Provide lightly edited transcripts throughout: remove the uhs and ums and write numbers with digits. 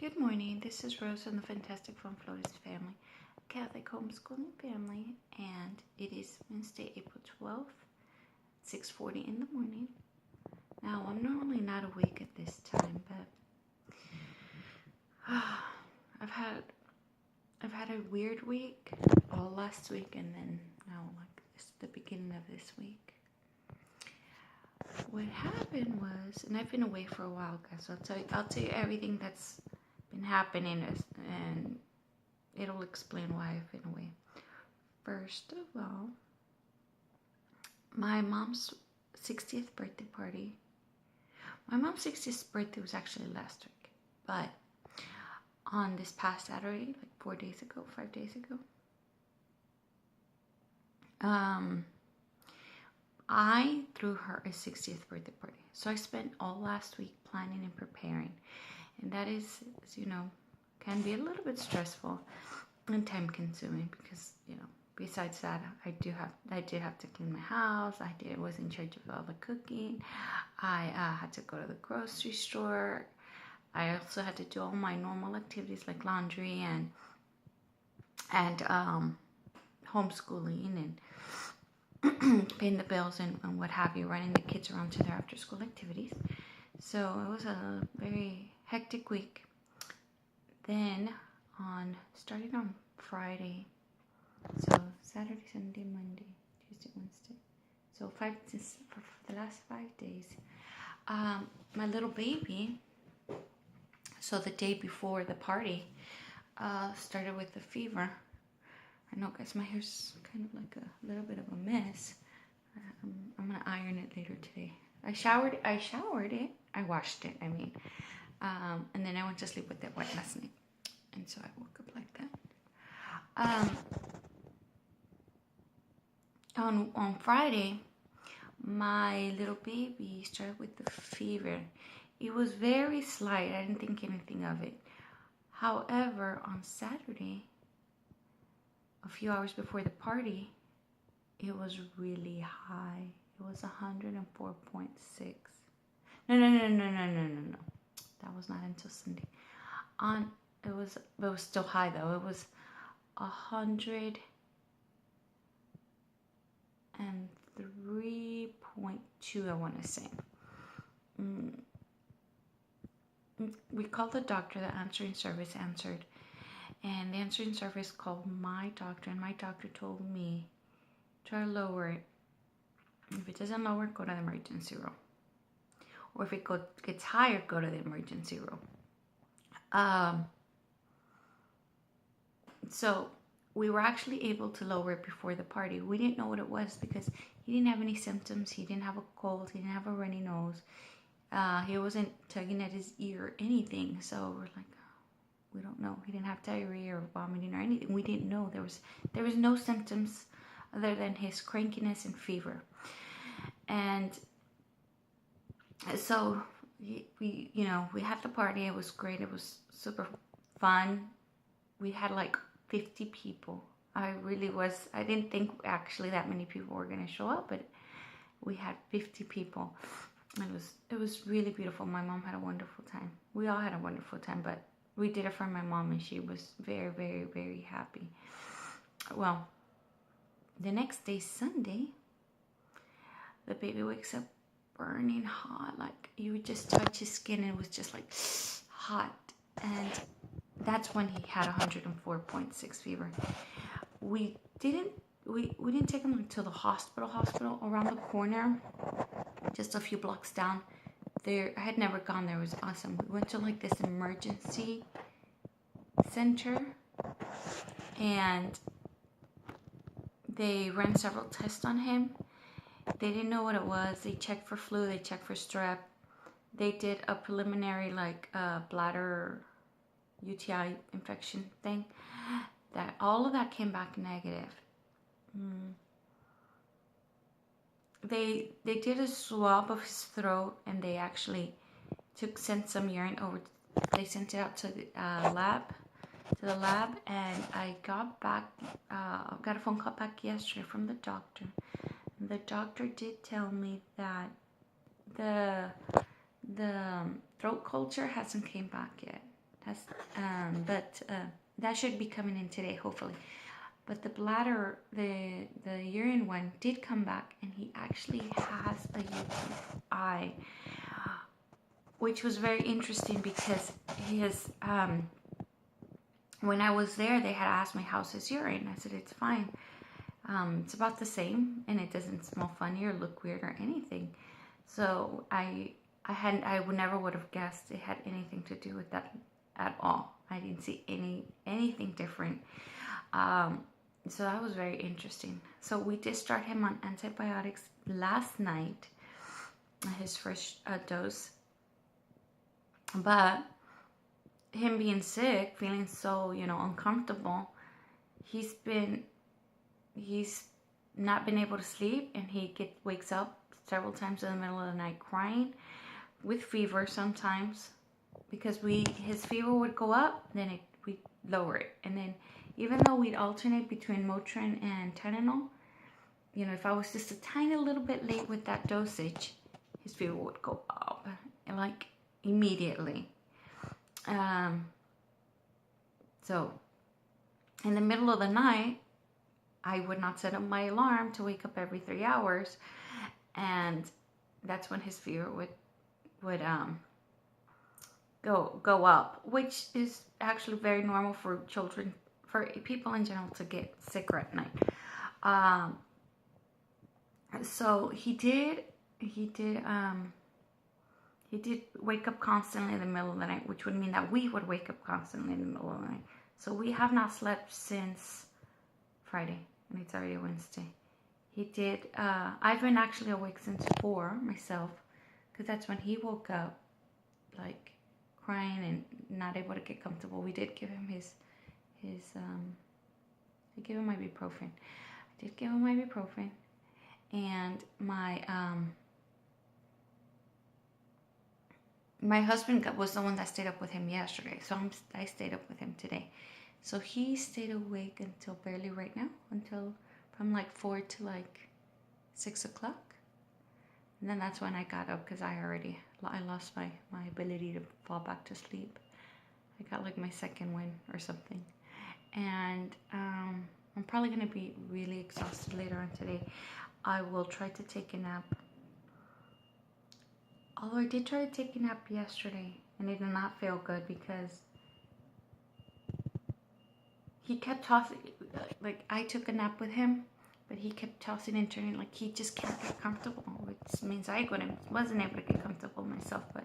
Good morning, this is Rose and the Fantastic Fun Flores Family, a Catholic Homeschooling Family, and it is Wednesday, April 12th, 6:40 in the morning. Now, I'm normally not awake at this time, but I've had a weird week all last week, and then now it's the beginning of this week. What happened was, and I've been away for a while, guys, so I'll tell you everything that's been happening, and it'll explain why I've been away. First of all, my mom's 60th birthday party. My mom's 60th birthday was actually last week, but on this past Saturday, like 5 days ago, I threw her a 60th birthday party. So I spent all last week planning and preparing. And that is, as you know, can be a little bit stressful and time consuming because, besides that, I did have to clean my house. I was in charge of all the cooking. I had to go to the grocery store. I also had to do all my normal activities like laundry and homeschooling and paying the bills and what have you, running the kids around to their after school activities. So it was a very hectic week. Then starting on Friday, so Saturday, Sunday, Monday, Tuesday, Wednesday, so for the last 5 days, my little baby, so the day before the party, started with a fever. I know, guys, my hair's kind of like a little bit of a mess. I'm gonna iron it later today. I showered it. I washed it, and then I went to sleep with it wet last night. And so I woke up like that. On Friday, my little baby started with the fever. It was very slight. I didn't think anything of it. However, on Saturday, a few hours before the party, it was really high. It was 104.6. No. That was not until Sunday. It was still high though. It was 103.2, I want to say. We called the doctor. The answering service answered. And the answering service called my doctor, and my doctor told me, try to lower it. If it doesn't lower, go to the emergency room. Or if it gets higher, go to the emergency room. So we were actually able to lower it before the party. We didn't know what it was because he didn't have any symptoms. He didn't have a cold. He didn't have a runny nose. He wasn't tugging at his ear or anything. So we're like, we don't know. He didn't have diarrhea or vomiting or anything. We didn't know. There was no symptoms other than his crankiness and fever. And so we had the party. It was great. It was super fun. We had like 50 people. I didn't think actually that many people were going to show up, but we had 50 people. It was really beautiful. My mom had a wonderful time. We all had a wonderful time, but we did it for my mom, and she was very, very, very happy. Well, the next day, Sunday, the baby wakes up burning hot. Like, you would just touch his skin, and it was just like hot. And that's when he had 104.6 fever. We didn't take him to the hospital around the corner, just a few blocks down. I had never gone there. It was awesome. We went to like this emergency center, and they ran several tests on him. They didn't know what it was. They checked for flu. They checked for strep. They did a preliminary bladder UTI infection thing. That all of that came back negative. They did a swab of his throat, and they actually sent some urine over. They sent it out to the lab, and I got a phone call back yesterday from the doctor. And the doctor did tell me that the throat culture hasn't came back yet. That should be coming in today, hopefully. But the bladder, the urine one did come back, and he actually has a UTI, which was very interesting because his when I was there, they had asked me, how's his urine? I said, it's fine. It's about the same, and it doesn't smell funny or look weird or anything. So I would never would have guessed it had anything to do with that at all. I didn't see anything different. So that was very interesting. So we did start him on antibiotics last night, his first dose. But him being sick, feeling so, uncomfortable, he's not been able to sleep, and he wakes up several times in the middle of the night crying, with fever sometimes, because his fever would go up, then we'd lower it, and then even though we'd alternate between Motrin and Tylenol, if I was just a tiny little bit late with that dosage, his fever would go up, and like immediately. So in the middle of the night, I would not set up my alarm to wake up every 3 hours, and that's when his fever would go up, which is actually very normal for children, for people in general, to get sicker at night. So he did wake up constantly in the middle of the night, which would mean that we would wake up constantly in the middle of the night. So we have not slept since Friday, and it's already Wednesday. He did, I've been actually awake since 4 myself, because that's when he woke up, like crying and not able to get comfortable. We did give him I gave him ibuprofen. I did give him ibuprofen, and my husband was the one that stayed up with him yesterday, so I stayed up with him today. So he stayed awake until barely right now, until from like 4 to like 6 o'clock. And then that's when I got up, because I lost my ability to fall back to sleep. I got like my second win or something. And I'm probably going to be really exhausted later on today. I will try to take a nap. Although I did try to take a nap yesterday, and it did not feel good, because he kept tossing. Like, I took a nap with him, but he kept tossing and turning, like he just can't get comfortable, which means I wasn't able to get comfortable myself. But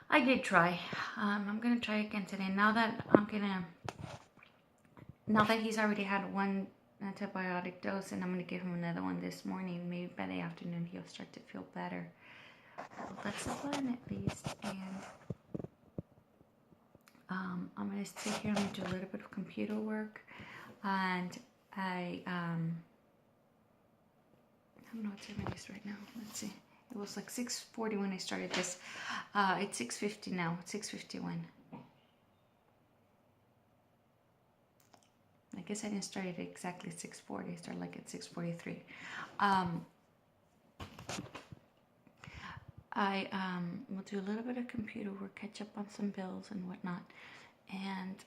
I did try. I'm gonna try again today. Now that he's already had one antibiotic dose, and I'm gonna give him another one this morning. Maybe by the afternoon he'll start to feel better. Well, that's the plan at least. And I'm going to sit here and do a little bit of computer work, and I don't know what time it is right now. Let's see. It was like 6:40 when I started this. It's 6:50 now. It's 6:51. I guess I didn't start at exactly 6:40. I started like at 6:43. I will do a little bit of computer work, catch up on some bills and whatnot. And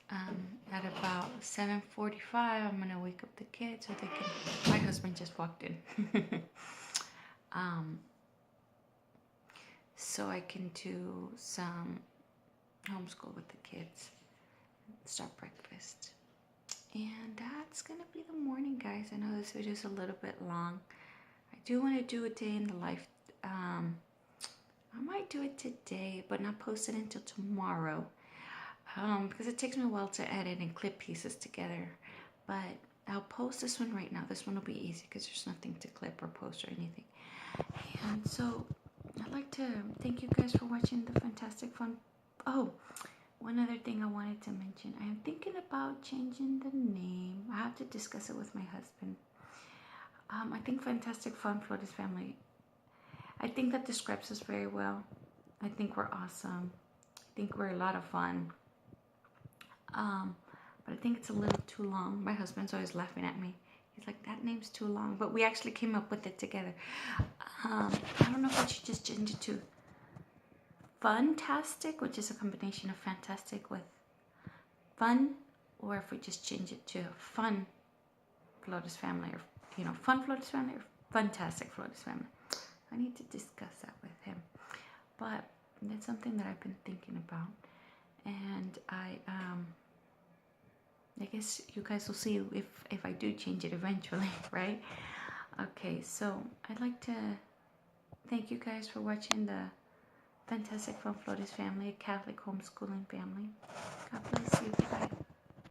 at about 7:45, I'm gonna wake up the kids so they can. My husband just walked in, so I can do some homeschool with the kids, start breakfast, and that's gonna be the morning, guys. I know this video is a little bit long. I do want to do a day in the life. I might do it today, but not post it until tomorrow. Because it takes me a while to edit and clip pieces together. But I'll post this one right now. This one will be easy because there's nothing to clip or post or anything. And so I'd like to thank you guys for watching the Fantastic Fun. Oh, one other thing I wanted to mention. I am thinking about changing the name. I have to discuss it with my husband. I think Fantastic Fun Flores Family, I think that describes us very well. I think we're awesome. I think we're a lot of fun. But I think it's a little too long. My husband's always laughing at me. He's like, that name's too long. But we actually came up with it together. I don't know if I should just change it to Fantastic, which is a combination of fantastic with fun, or if we just change it to Fun Flores Family, or Fun Flores Family, or Fantastic Flores Family. I need to discuss that with him, but that's something that I've been thinking about, and I guess you guys will see if I do change it eventually, right? Okay, so I'd like to thank you guys for watching the Fantastic Fun Flores Family, a Catholic Homeschooling Family. God bless you guys.